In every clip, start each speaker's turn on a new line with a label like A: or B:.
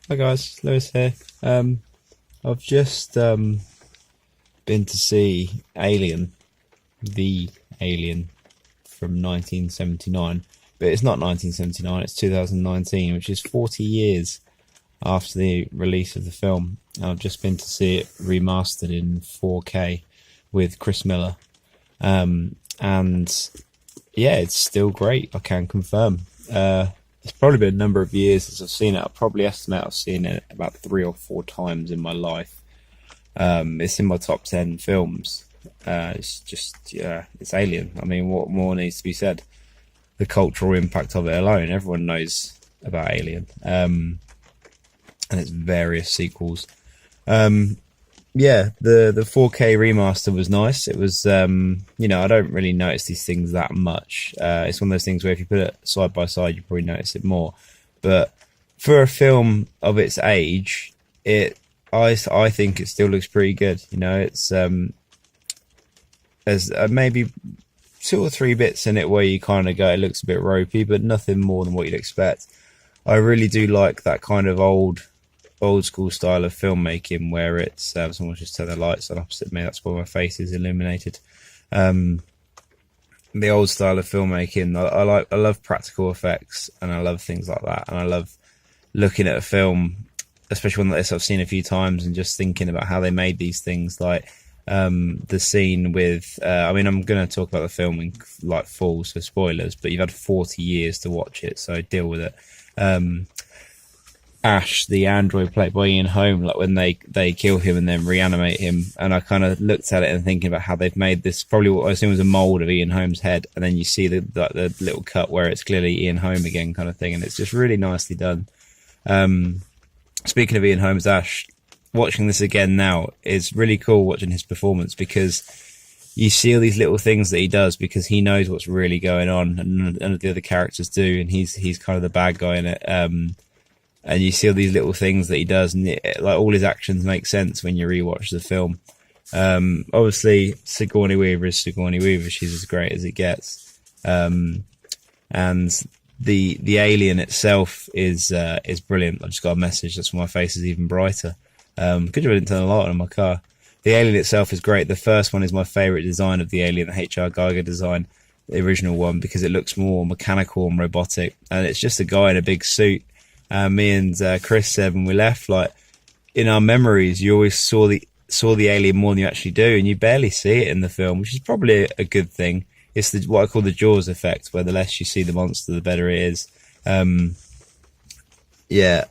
A: Hi guys, Lewis here. I've just been to see Alien, the Alien from 1979, but it's not 1979, it's 2019, which is 40 years after the release of the film. I've just been to see it remastered in 4K with Chris Miller, and yeah, it's still great. I can confirm. It's probably been a number of years since I've seen it. I probably estimate I've seen it about 3 or 4 times in my life. It's in my top 10 films. It's just, yeah, it's Alien. I mean, what more needs to be said? The cultural impact of it alone. Everyone knows about Alien, and its various sequels. Yeah, the 4K remaster was nice. It was, I don't really notice these things that much. It's one of those things where if you put it side by side, you probably notice it more. But for a film of its age, I think it still looks pretty good. It's there's maybe 2 or 3 bits in it where you kind of go, it looks a bit ropey, but nothing more than what you'd expect. I really do like that kind of old school style of filmmaking where it's someone just turn the lights on opposite me. That's why my face is illuminated. The old style of filmmaking, I love practical effects, and I love things like that, and I love looking at a film, especially one like this I've seen a few times, and just thinking about how they made these things. Like the scene with I'm going to talk about the film in like full, so spoilers, but you've had 40 years to watch it, so deal with it. Ash, the android played by Ian Holm, like when they kill him and then reanimate him, and I kind of looked at it and thinking about how they've made this, probably what I assume was a mold of Ian Holm's head, and then you see the little cut where it's clearly Ian Holm again, kind of thing, and it's just really nicely done. Speaking of Ian Holm's Ash, watching this again now is really cool, watching his performance, because you see all these little things that he does because he knows what's really going on, and none of the other characters do, and he's kind of the bad guy in it. And you see all these little things that he does, and like all his actions make sense when you rewatch the film. Obviously, Sigourney Weaver is Sigourney Weaver; she's as great as it gets. And the alien itself is brilliant. I just got a message. That's why my face is even brighter. Good job I didn't turn the light on in my car. The alien itself is great. The first one is my favourite design of the alien, the H.R. Geiger design, the original one, because it looks more mechanical and robotic, and it's just a guy in a big suit. Me and Chris said when we left, like, in our memories, you always saw the alien more than you actually do, and you barely see it in the film, which is probably a good thing. It's what I call the Jaws effect, where the less you see the monster, the better it is. Yeah,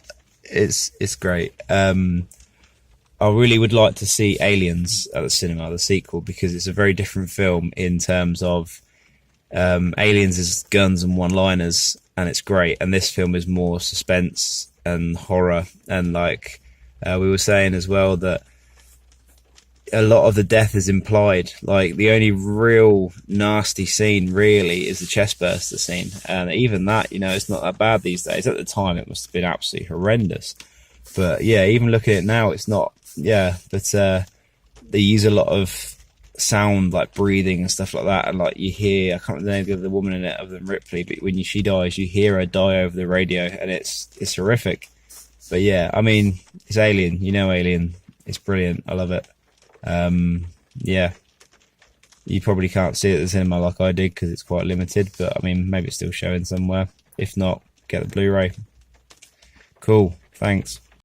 A: it's great. I really would like to see Aliens at the cinema, the sequel, because it's a very different film in terms of Aliens is guns and one-liners, and it's great, and this film is more suspense and horror, and like we were saying as well, that a lot of the death is implied. Like, the only real nasty scene really is the chestburster scene, and even that, it's not that bad these days. At the time it must have been absolutely horrendous, but yeah, even looking at it now, it's not. But they use a lot of sound, like breathing and stuff like that, and like you hear, I can't remember the name of the woman in it other than Ripley, but when she dies, you hear her die over the radio, and it's horrific. But yeah, I mean, it's Alien, Alien, it's brilliant. I love it. Yeah, you probably can't see it at the cinema like I did because it's quite limited, but I mean, maybe it's still showing somewhere. If not, get the Blu-ray. Cool, thanks.